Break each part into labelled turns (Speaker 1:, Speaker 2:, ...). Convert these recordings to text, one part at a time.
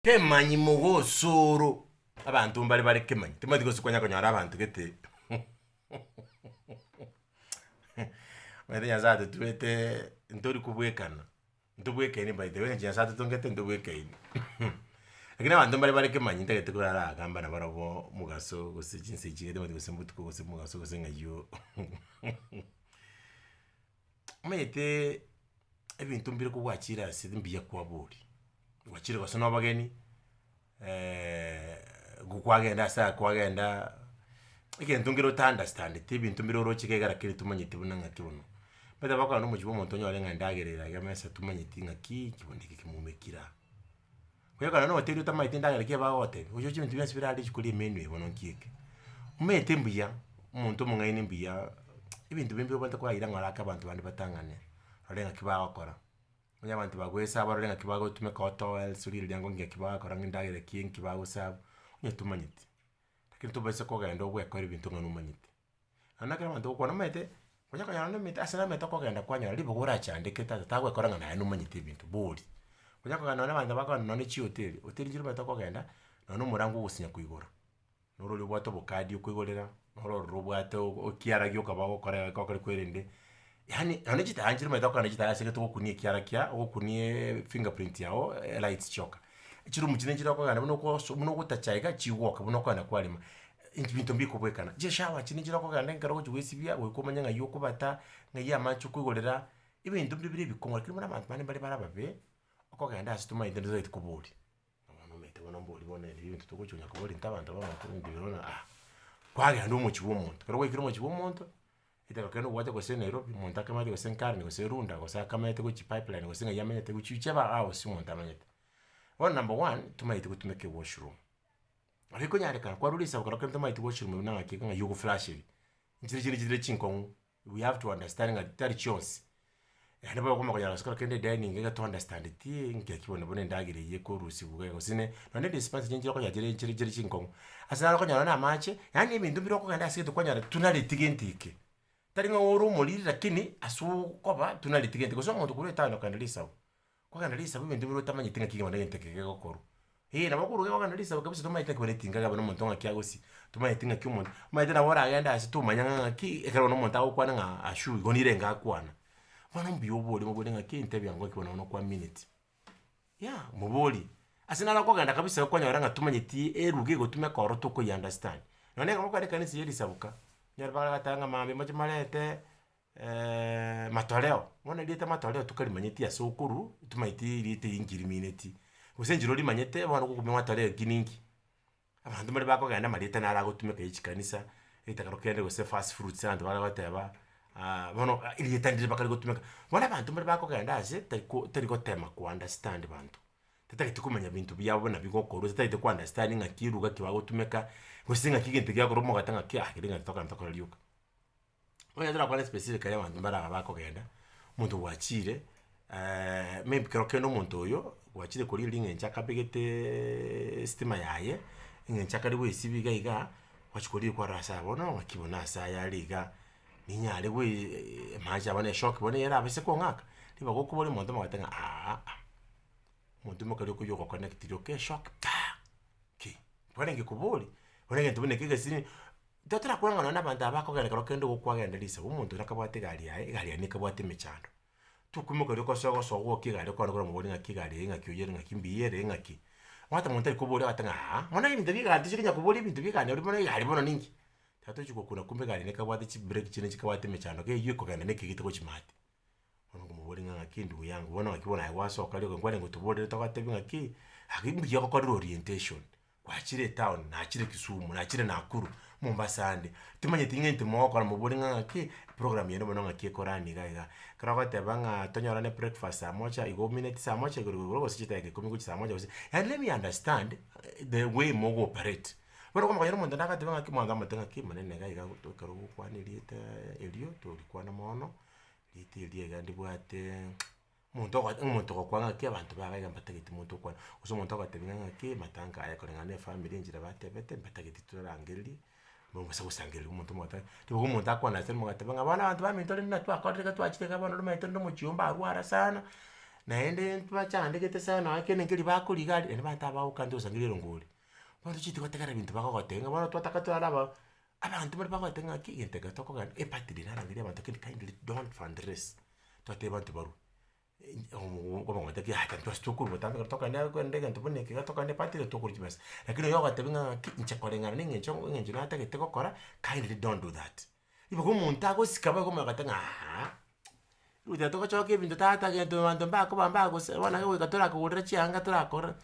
Speaker 1: Kemanyi mugo soro abantu mbali bali Kemanyi timati ko sikonya konyara abantu kete mwete nyazato tuete ntori kubwekana ntubwekeni by the way nyazato tongete ntubwekeni lakini abantu mbali bali Kemanyi ntegete kurara agamba na barabo mugaso gusijinsi jigede mati gusembutu ko mugaso gusenga yo mwete ebintu mbiri kubwakira sidimbiye kwaburi wachire wasona abageni gukwagenda sa kwagenda ikintu ngiro understand ibintu mbiro rochike gara kiri tumanyite bunanga kibuno bada bakana no mujibo montonyo alenga ndagerera gamesa tumanyite ngaki kiboneke kimumekira kwega no hotel utamaite ndagera ke ba hotel ujo chimwe tubya sibira ali chikuri menu ebono nkike umete mbiya umuntu mungaine mbiya ibintu bimbi banta kwa iranga laka abantu bandi batangane alenga kiba bakora Munya abantu bagwesa abarolenga kibago tumeka hotel suri lyango ngiye kibago koranga ndagere king kibago sabo nye tumanyite lakini tubese ko genda obwe ko ibintu ngano manyite anaka abantu ko namete kunya kanya namete asana meta ko genda kwanya libo gora cyandike tata tagwe koranga na numanyite ibintu buri kunya kanya abantu bakana none chi hotel jiro meta ko genda none murango gusinya kuigora noroli bwato bokadi kuigorera nororo bwato okiara gyo kabago korega ko kwerende yani anajita anjiri meta ko anajita aseke to kunie kiara kya okunie fingerprint yao lights choka chiro mukine chira ko gana buno gutachaiga chiwoka buno ko na kwalima ibintu mbiko bwekana je shawa chine chira ko gana ngaro kugwesibya we ko manyanga yoko bata ngaya machu kwigorera ibintu bibiri bikonga kiri muri abantu bane bari barababe ko ganda asituma indendo zait kuburi abantu mete bona mboli bona ibintu tukuchunya kuburi ntabantu babakundi birona kwage ndo mu chibumuntu kero kiri mu chibumuntu itaka keno wate ko senero monta kama ko senkarne ko serunda ko sa kama ete ko chi pipeline ko senga yamene te ko chicheba awo si monta manyete one number 1 tumaite ko tumeke washroom ariko nyare kana kwa rulisa ko kento tumaite washroom na ngaki nga yugo flash njire chinkon we have to understand nga tari chance ene ba ko makanya skala kende dining nga to understand ti ngeke kibone bone ndagire ye ko rusi buga ko sine none dispense njire ko yagire njire chinkon asana ko nyana na mache yani ibintu biro ko kanda asike ko nyara tunali tigentike taringa woro moliri lakini asu koba tunalitigente ko so muntu kureta no kanalisa ko kanalisa bibindi biro tamanye tinga kinga ndenge tekeke gokoro na bakuru ko kanalisa kabisa tumaite ko netinga gaba no muntu ngakya gosi tumaite tinga kyumuntu maite na wora agenda asi tumanya ngaki ekero no muntu akwana nga ashu gonire ngakwana bona mbiyo boli mobole ngaki intebya ngo kibona no kwa minute moboli asina la ko ganda kabisa ko nyara nga tumanye ti eruge go tumeka oroto ko understand none ngo ko kanisi yeli sabuka nyarbaga gatanga mambe mache malete matoleo mona lite matoleo tukali manyeti ya sokuru tumaiti lite ingiri mineti usenjiro li manyete bana kukumya matoleo giningi abantu bali bako ganda malete na rago tumeka ichikanisa itakarokende go se fast fruits and bala bateba bono ili tandire bakali go tumeka bona abantu bali bako ganda ase tariko tema ku understand bantu tataki tukumenya bintu byabo na bigokoro tataki ku understand ngakiruga kibago tumeka kusinga kigente kya kuromo gatanga kya kiringa toka ntoko liuka oya dra kwa specific kaya bantu bara bako genda muntu wachire maybe kero no muntu oyo wachire kuri linge nchaka bigete stima yaye inge nchaka liwe sibiga iga wachikuri kwa rasa bono wakibona sa yaliga ninyale we manja bane shock bone yera bese ko ngaka liba go kubole muntu magatanga muntu mokali ko yoko connect yo shock ki bone ngikubuli Onenge tubone kigasini tatara kwanga nona bantu abako gane karo go kwagenda lisa umuntu nakabwate gari yae nikabwate mechando tukumuka riko sogo kigari ko ngoro muboni ngakigari ngakiyere ngakimbiyere ngaki wata muntu ariko bori atanga mona ibintu bigati shikinya kubori ibintu bigane uri mona gari bono ningi tato chiko kuna kumbe gari nikabwate chi break chine chikabwate mechando ke yuko gane nekigite ko chimati ono mubori ngakindu yangu bona wakibona aiwaso kali ngwane ngutubori tokatebe ngaki akimbiye ko orientation kwachire town na achire Kisumu na achire Nakuru Mombasa ande tumanye tingente moko mu bori ngaki program yeno bono ngaki korani gaiga krako tebanga tonyora ne breakfast amocha igo minute amocha go sichita ke komi kuchisa amocha and let me understand the way mogo operate boro kama yeno muntu nakatebanga ki mwanga matenga ki manene gaiga to karo kwani lieta elio to likwana mono liti elie gandi bwate muntu kwanga ke abantu bagaga mbatagiti muntu kwa uso muntu akatebinga ke matanga aya kolengane family njira batebete mbatagiti turangeli bongo sakusangeli umuntu mota tibo umuntu akwana sel mugatebanga bana abantu bamitole na twa kodreka twachiteka bana lumaito ndo muchiyomba arwara sana naende bachandegete sana akene ngiri bakuri gari ene banta baukande usangiriro nguri bantu chiti kwategara bintu bakagotenga bana twatakataraba abantu bari bagotenga ki intega tokogana epatiri narangiria abantu kindly don't fundraise twate bantu baru como ngata ki hata twastukuru batanga tokana kwendega ntubone ki tokana patiri tokuru kibasa lakini yo gatebinga ki inchekorenga ninge nata gete gokora kindly don't do that ibo kumuntu agosikaba como gatanga uta toko choke bintu tata gento bantu mbako bambako bona we gatora kuurira chianga turakora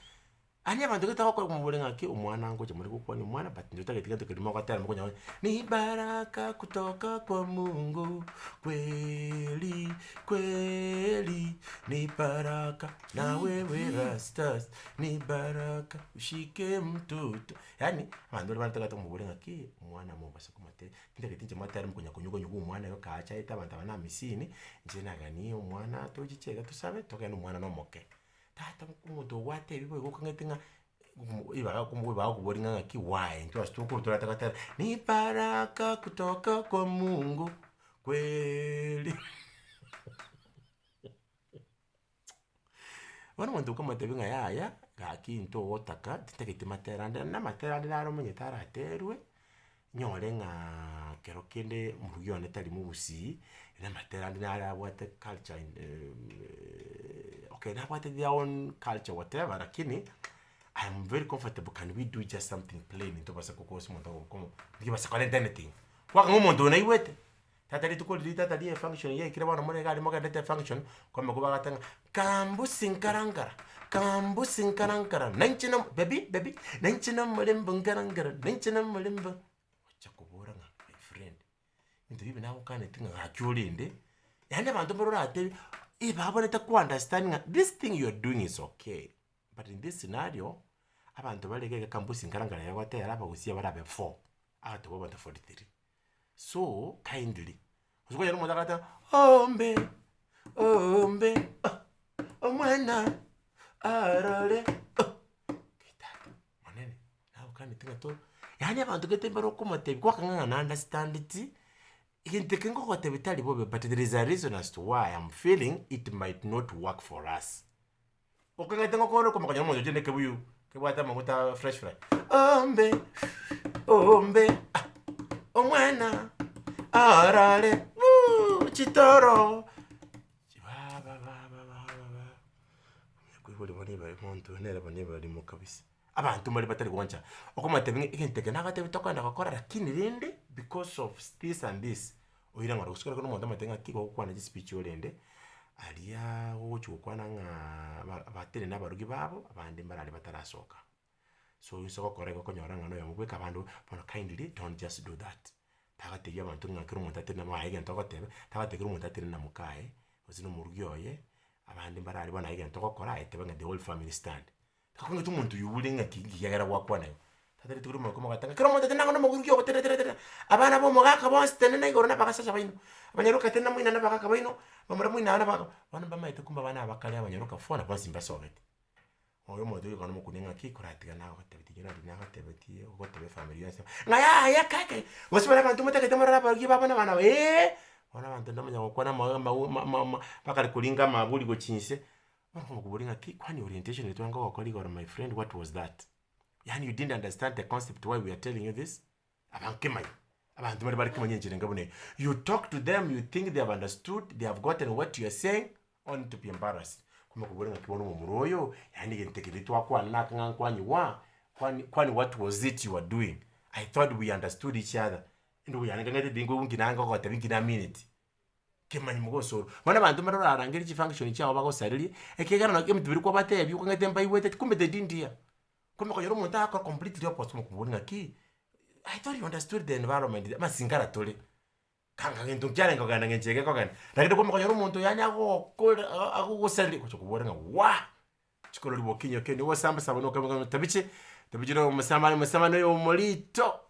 Speaker 1: anya bantu gitako kumuburenga ki umwana ngo chimuri kukwani umwana but ndio tagetika tukirimo kwatara mukonya ni baraka kutoka kwa Mungu kweli kweli ni baraka na wewe rastas ni baraka ushike mtoto yani bantu bari bataka kumuburenga ki umwana mu basa kumate ndagetinje matara mukonya kunyugo nyugo umwana yo kacha ita bantu bana misini njena gani umwana tojichega tusabe tokana umwana no moke tata mukumoto wate bibo gokangetinga ibaga kumwe kuboringa ki why nto astukuru turataka ni baraka kutoka kwa Mungu kweli wana muntu kama tebinga yaya gaki nto otaka titekete materande na materande naro munyetara aterwe nyorenga kero kende murugyo tali mubusi na materande nara abwate culture okay na abwate their own culture whatever lakini I am very comfortable. Can we do just something plain into basa kokosi monto como give us anything kwa ngomondo na iwete tata lituko tata die function ye kire bana mone gali moga data function kwa mekuba gatanga kambu sinkarankara nanchina baby nanchina mulembo nkarangara nanchina mulembo chakuboranga my friend into bibi nawo kana tinga akyolinde yani abantu borora ate ibabone ta ku understanding this thing you are doing is okay. But in this scenario, abantu balege kambusi nkarangara yawatera abagusiya barabe 4 ati bo bata 43. So kindly uzuko yaro mudakata ombe omwana arale kitatu manene nawo kandi tinga to yani abantu getembero kumate kwa kanga na understand it ikintekengo kote bitali bobe but there is a reason as to why I'm feeling it might not work for us. Okay, tengo koro como que yo tiene que buyu que voy a tomar mucha fresh fry. Ombe, omwana, arale, chitoro. Kuibole bani bari monto nera bani bari mo kabisa. Abantu bari batari kwancha. Okoma tebinge ikinteke nagate bitoka ndakakora lakini rinde because of this and this. Oira ngora kusikora kono monto matenga kiko kwana ji speech olende. Alia wochukwana nga batene nabarugi babo abandi mbarali batarasoka so yisoko koreko konyoranga no yamubeka abantu bona kindly don't just do that tagate yabantu ngakiro mutate na mahege ntokotebe tagate kiro mutate na mukae uzino murugyoye abandi mbarali bona hege ntokokora etebe nga the whole family stand takunga tumuntu yubulinga kigiyagara wakwana tatari tukuru makoma gatanga kiro mutate nango no murugyo tere abana bo mogaka bonse tene ngoro na bakasasa baino abanyaruka tena mwina na bakaka baino bamara mwina na baka bana bamaite kumba bana abakali abanyaruka fona basi mbasogete oyo modo yo kanomo kunenga kikoratiga naho gatebitigira ndina gatebitiye uko tebe family yose ngaya ya kake wasibara bantu mutakete mara barugi babana bana bona bantu ndamanya gukwana bakali kulinga mabuli go chinse bako kubulinga ki kwani orientation etwanga gokoli gora my friend what was that yani you didn't understand the concept why we are telling you this abankemanyi abantu bari Kemanyi njire ngabone you talk to them you think they have understood they have gotten what you are saying only to be embarrassed kuma kuburenga kibono mu muroyo yani gentekeletwa kwa nakanga kwanyi wa kwani what was it you were doing I thought we understood each other ndo yani ngate dingo nginanga ko tabingina minute Kemanyi mugosoro bana bantu marora arangiri chi function chawo bagosariri ekegana no kemtubiri kwa batebi ko ngate mbai wete kumbe de dindia kuma ko yoro monta ko completely opposite mu kuburenga ki I thought you understood the environment. Masingara tole. Kanga ngento kyalenga kana ngenjeke kokana. Nakide kwa mkonyo rumuntu yanya akugusali kuchokuborenga wa. Chikolo libokinyo kende wasamba sabano kama tabiche no musama no molito.